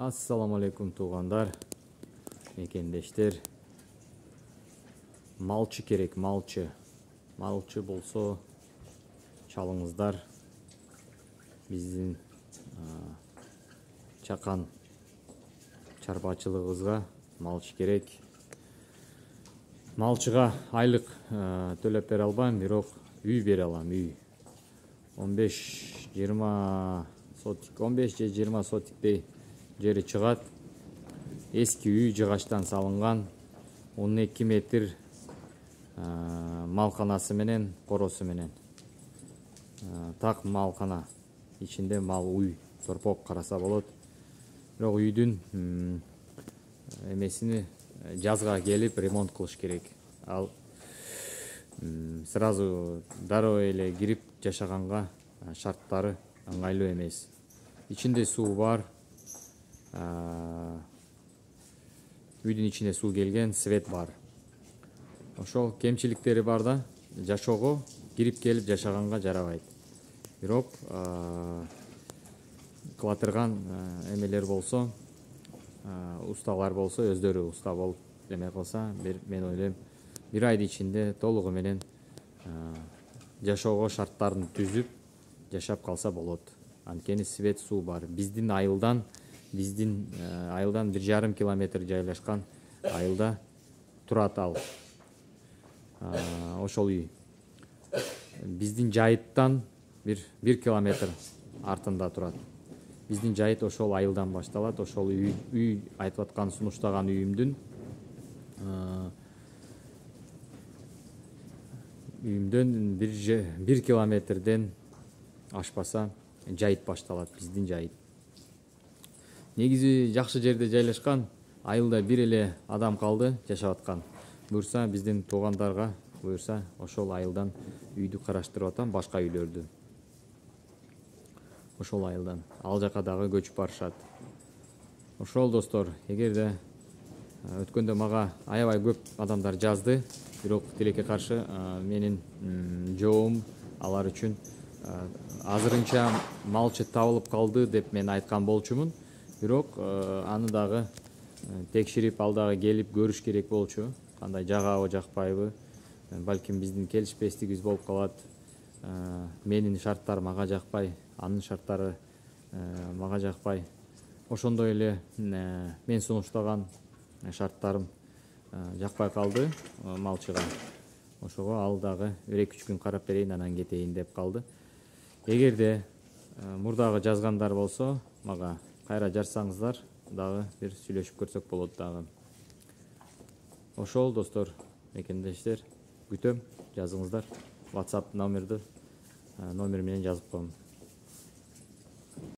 Assalamu alaikum туугандар, мекендештер. Малчы керек, малчы. Малчы болсо чалыңыздар. Биздин чакан чарбачылыгыбызга малчы керек. Малчыга айлык төлөп бере албайм, бирок үй бере алам, үй. 15-20 сотик, 15 же 20 сотиктей жери чыгат. Эски үй жыгачтан салынган, 12 метр малканасы менен, коросу менен. Так малкана, ичинде мал уй, торпок караса болот. Бирок үйдүн эмесини жазга келип ремонт кылыш керек. Ал сразу дароо эле кирип жашаганга шарттары ыңгайлуу эмес. Ичинде суу бар. Үйдүн ичине суу келген, свет бар. Ошол кемчиликтери бар да, жашоого кирип келип жашаганга жарабайт. Бирок кылатырган эмелер болсо, усталар болсо, өздөрү уста болуп эме кылса, мен ойлойм, бир айдын ичинде толугу менен жашоого шарттарын түзүп жашап калса болот. Анткени свет, суу бар. Биздин айылдан 1,5 километр жайлашкан айылда турат ал. Ошол үй. Биздин жайыттан 1 километр артында турат. Биздин жайыт ошол айылдан башталат. Ошол үй айтып аткан, сунуштаган үйүмдүн 1 километрден ашпаса жайыт башталат, биздин жайыт. Негизи жакшы жерде жайлашкан, айылда бир эле адам калды жашап аткан. Буюрса биздин туугандарга, буюрса ошол айылдан үйдү караштырып атам, башка үйлөрдү. Ошол айылдан, ал жака дагы көчүп барышат. Ошол достор, эгерде өткөндө мага аябай көп адамдар жазды, бирок тилекке каршы менин жообум алар үчүн азырынча малчы табылып калды деп мен айткан болчумун. Бирок аны дагы текширип, ал дагы келип көрүш керек болчу. Кандай жагабы, жакпайбы, балким биздин келишпестигибиз болуп калат. Менин шарттарым ага жакпай, анын шарттары мага жакпай. Ошондой эле мен сунуштаган шарттарым жакпай калды малчыга. Ошого ал дагы 1-2 күн карап берейин, анан кетейин деп калды. Эгерде мурдагы жазгандар болсо, мага кайра жазсаңыздар, дагы бир сүйлөшүп көрсөк болот дагы. Ошол достор, мекендештер, күтөм, жазыңыздар. WhatsApp номер менен жазып коем.